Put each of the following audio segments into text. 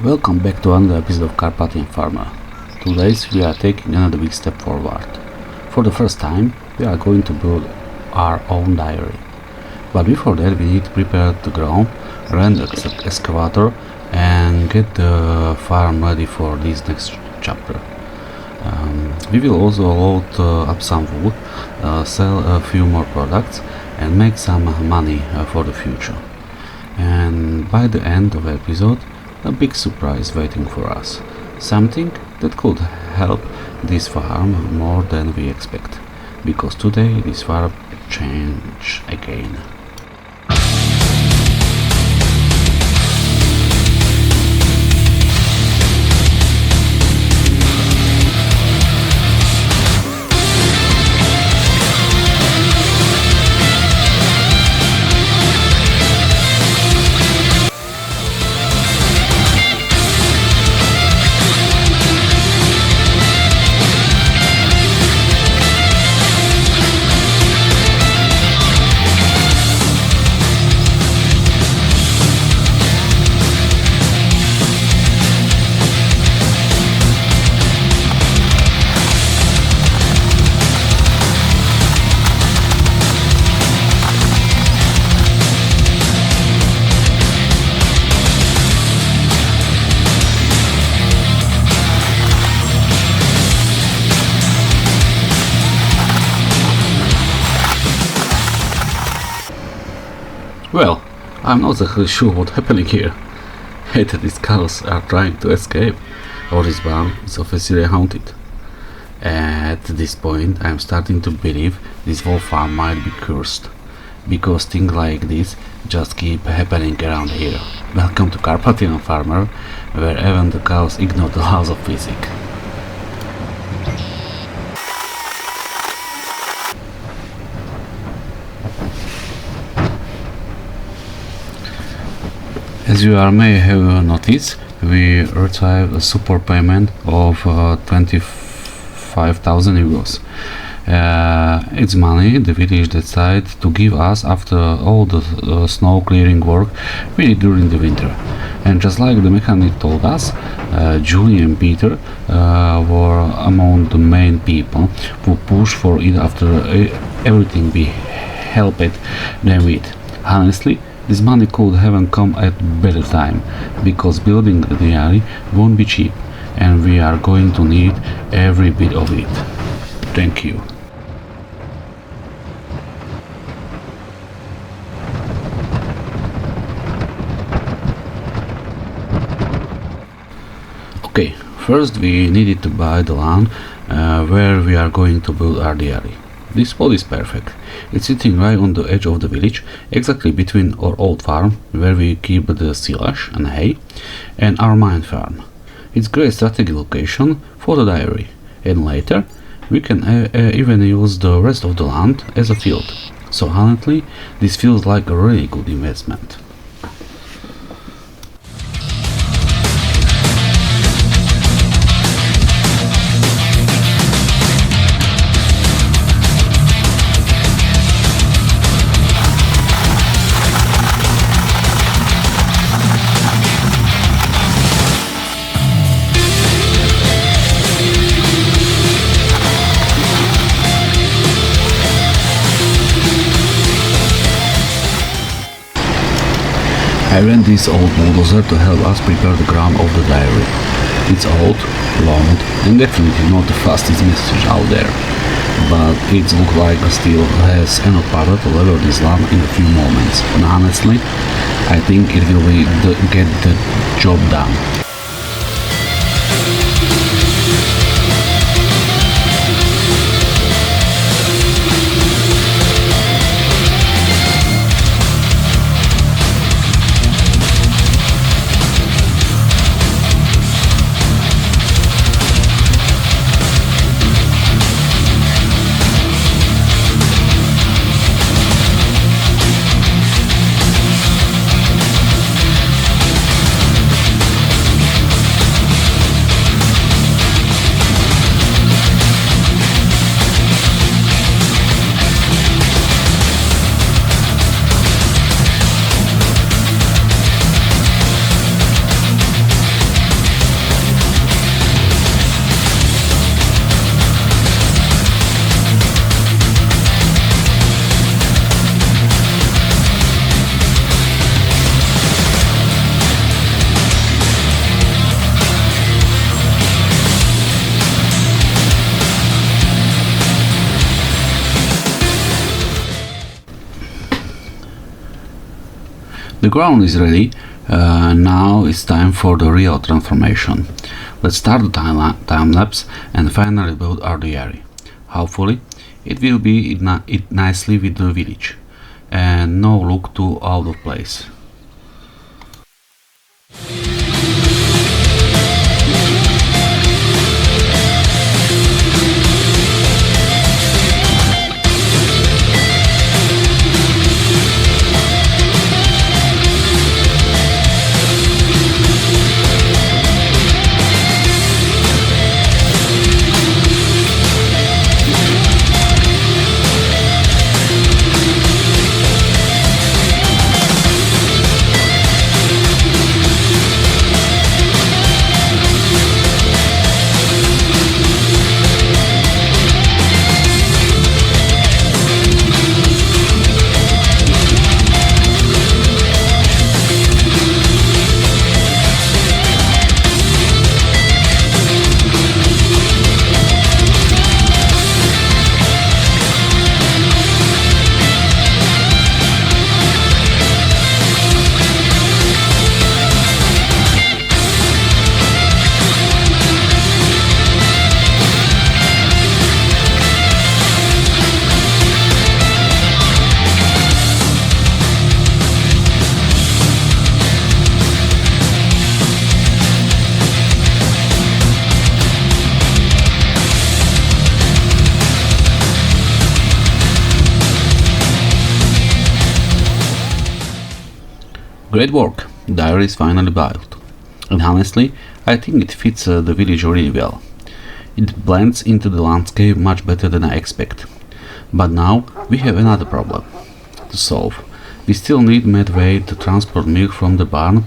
Welcome back to another episode of Carpathian Farmer. Today we are taking another big step forward. For the first time, we are going to build our own dairy. But before that, we need to prepare the ground, rent the excavator, and get the farm ready for this next chapter. We will also load up some wood, sell a few more products, and make some money for the future. And by the end of the episode, a big surprise waiting for us. Something that could help this farm more than we expect. Because today this farm change again. Well, I'm not exactly sure what's happening here. Either these cows are trying to escape, or this barn is officially haunted. At this point, I'm starting to believe this whole farm might be cursed, because things like this just keep happening around here. Welcome to Carpathian Farmer, where even the cows ignore the laws of physics. As you may have noticed, we received a support payment of 25,000 euros. It's money the village decided to give us after all the snow clearing work we did during the winter. And just like the mechanic told us, Julie and Peter were among the main people who pushed for it after everything we helped them with. Honestly, this money could have come at better time, because building the dairy won't be cheap, and we are going to need every bit of it. Thank you. Okay, first we needed to buy the land where we are going to build our dairy. This spot is perfect. It's sitting right on the edge of the village, exactly between our old farm, where we keep the silage and hay, and our main farm. It's a great strategic location for the dairy, and later we can even use the rest of the land as a field. So honestly, this feels like a really good investment. I rent this old bulldozer to help us prepare the ground of the dairy. It's old, long, and definitely not the fastest message out there, but it looks like it still has enough power to level this land in a few moments, and honestly, I think it will get the job done. ground is ready. Now it's time for the real transformation. Let's start the time lapse and finally build our dairy. Hopefully it will be it nicely with the village and no look too out of place. Great work! The dairy is finally built. And honestly, I think it fits the village really well. It blends into the landscape much better than I expect. But now we have another problem to solve. We still need midway to transport milk from the barn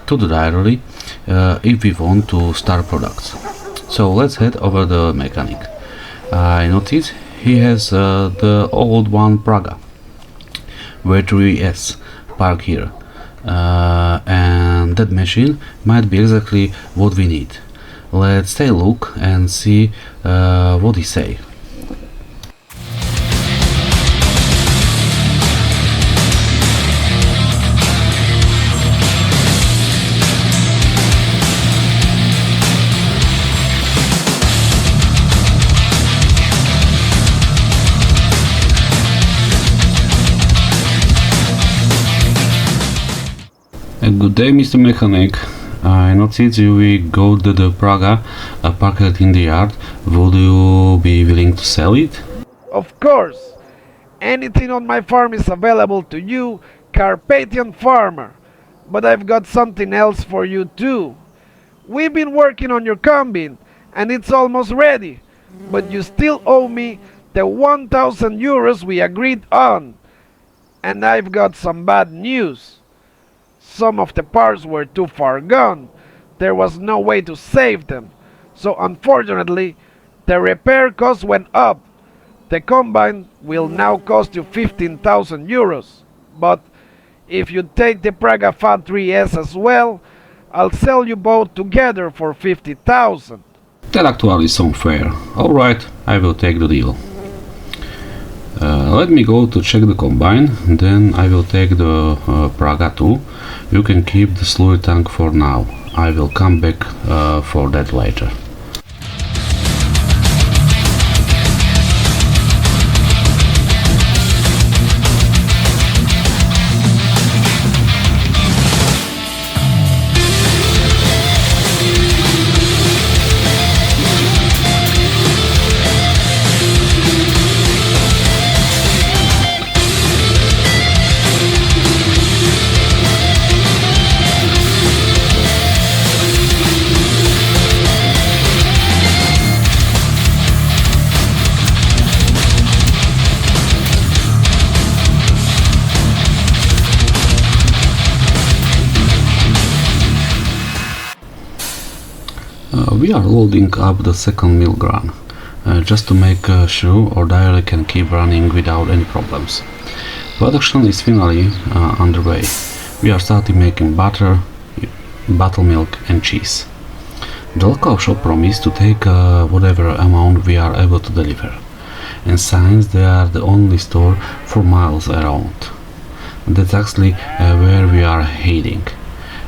to the dairy if we want to start products. So let's head over the mechanic. I noticed he has the old one Praga V3S parked here. And that machine might be exactly what we need. Let's take a look and see what he say. Good day, Mr. Mechanic. I noticed we got the Praga parked in the yard. Would you be willing to sell it? Of course! Anything on my farm is available to you, Carpathian Farmer. But I've got something else for you too. We've been working on your combine and it's almost ready. But you still owe me the 1,000 euros we agreed on. And I've got some bad news. Some of the parts were too far gone. There was no way to save them. So unfortunately, the repair cost went up. The combine will now cost you 15,000 euros. But if you take the Praga Fat 3S as well, I'll sell you both together for 50,000. That actually sounds fair. Alright, I will take the deal. Let me go to check the combine, then I will take the Praga too. You can keep the slurry tank for now. I will come back for that later. We are loading up the second milk run, just to make sure our dairy can keep running without any problems. Production is finally underway. We are starting making butter, buttermilk and cheese. The local shop promised to take whatever amount we are able to deliver, and since they are the only store for miles around, That's actually where we are heading.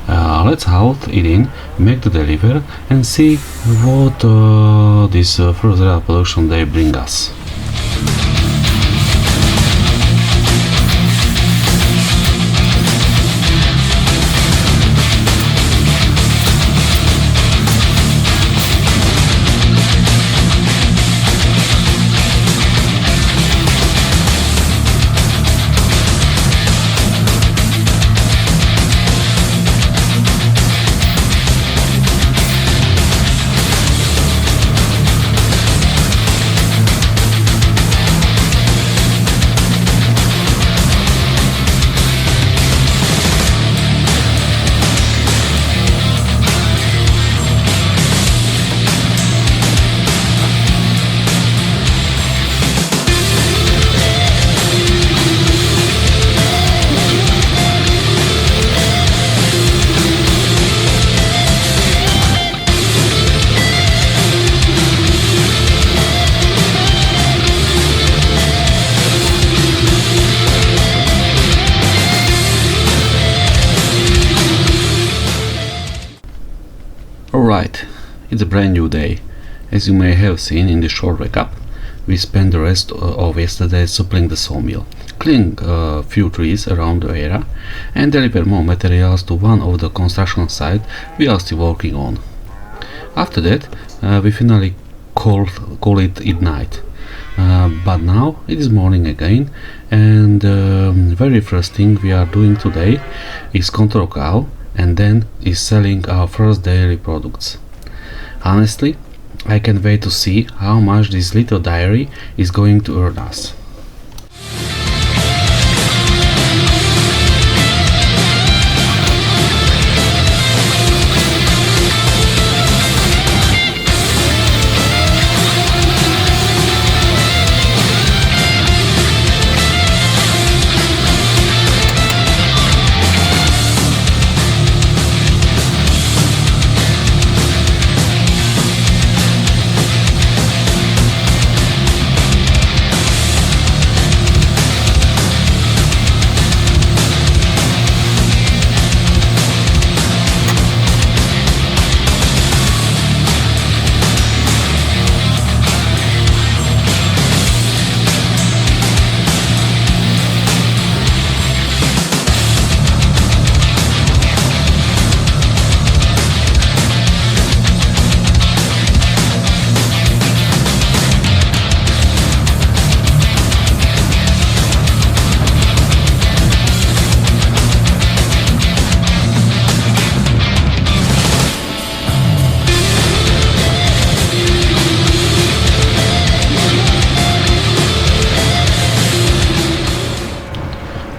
Let's halt it in, make the delivery, and see what this first real production day bring us. Alright, it's a brand new day. As you may have seen in the short recap, we spent the rest of yesterday supplying the sawmill, clearing a few trees around the area, and deliver more materials to one of the construction sites we are still working on. After that, we finally call it night. But now it is morning again, and the very first thing we are doing today is control cow, and then is selling our first dairy products. Honestly, I can't wait to see how much this little dairy is going to earn us.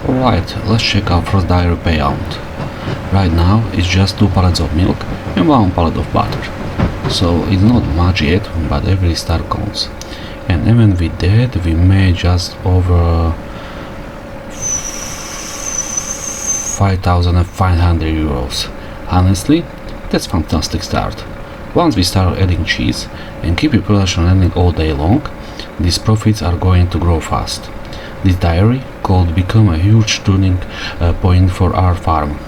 Alright, let's check our first dairy payout. Right now it's just 2 pallets of milk and 1 pallet of butter. So it's not much yet, but every star counts. And even with that we made just over 5,500 euros. Honestly, that's fantastic start. Once we start adding cheese and keep your production running all day long, these profits are going to grow fast. This dairy could become a huge turning point for our farm,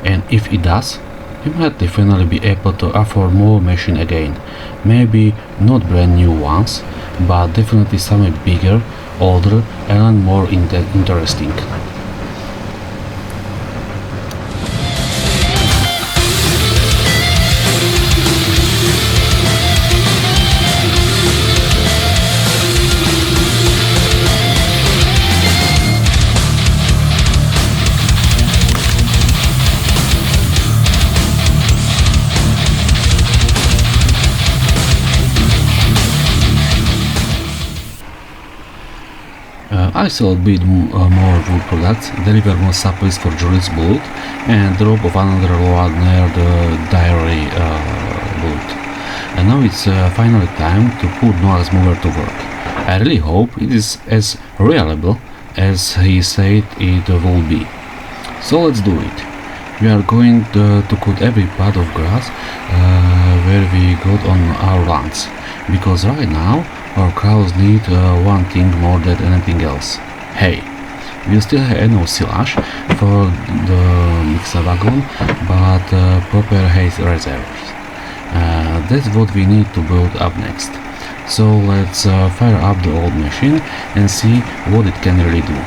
and if it does, we might definitely be able to afford more machine again. Maybe not brand new ones, but definitely something bigger, older and more interesting. I sell a bit more wood products, deliver more supplies for Julie's boat, and drop of another load near the dairy boat. And now it's finally time to put Noah's mower to work. I really hope it is as reliable as he said it will be. So let's do it. We are going to cut every part of grass where we got on our lands, because right now our cows need one thing more than anything else: hay. We still have no silage for the mixer wagon, but proper hay reserves. That's what we need to build up next. So let's fire up the old machine and see what it can really do.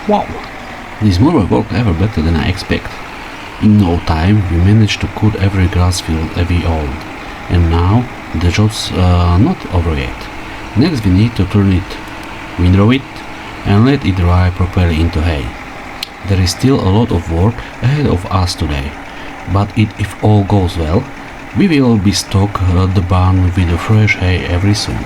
Wow! This mower worked ever better than I expect. In no time we managed to cut every grass field we owned, and now the job's not over yet. Next we need to turn it, windrow it, and let it dry properly into hay. There is still a lot of work ahead of us today, but if all goes well, we will be stocked the barn with the fresh hay every soon.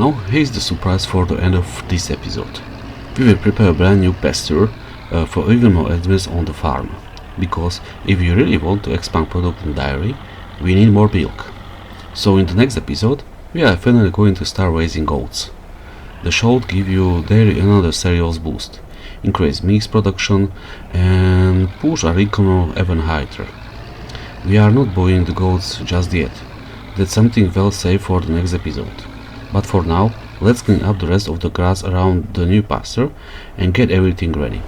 now, here's the surprise for the end of this episode. We will prepare a brand new pasture for even more advance on the farm. Because if we really want to expand product in dairy, we need more milk. So in the next episode, we are finally going to start raising goats. The show will give you dairy another serious boost, increase milk production and push our income even higher. We are not buying the goats just yet. That's something we'll save for the next episode. But for now, let's clean up the rest of the grass around the new pasture and get everything ready.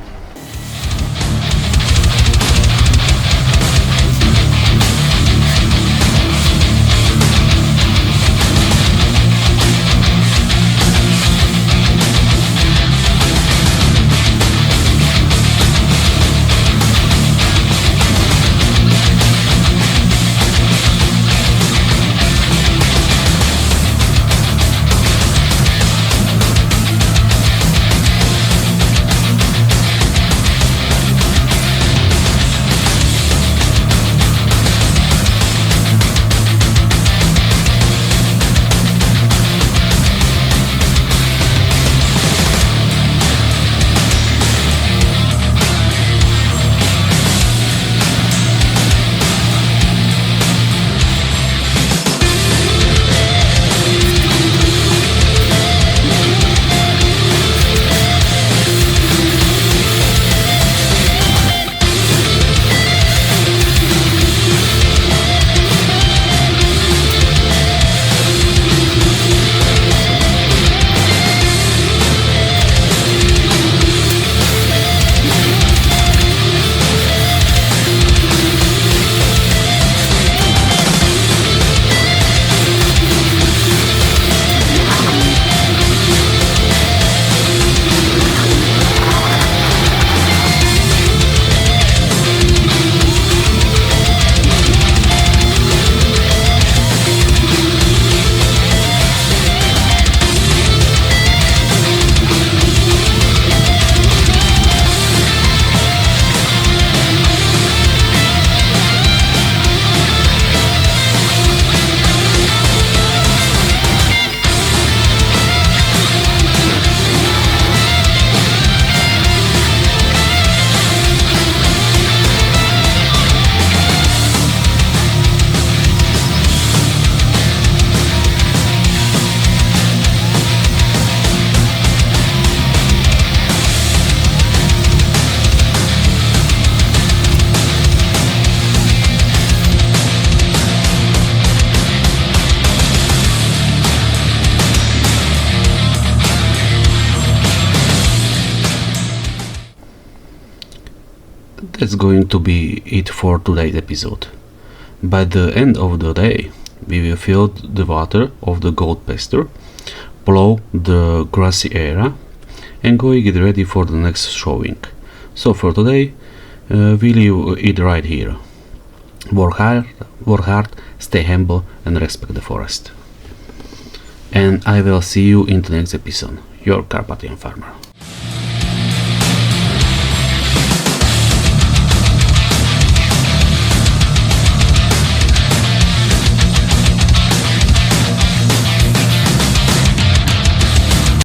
That's going to be it for today's episode. By the end of the day, we will fill the water of the goat pasture, plow the grassy area, and go get ready for the next showing. So for today, we leave it right here. Work hard, stay humble, and respect the forest. And I will see you in the next episode. Your Carpathian Farmer.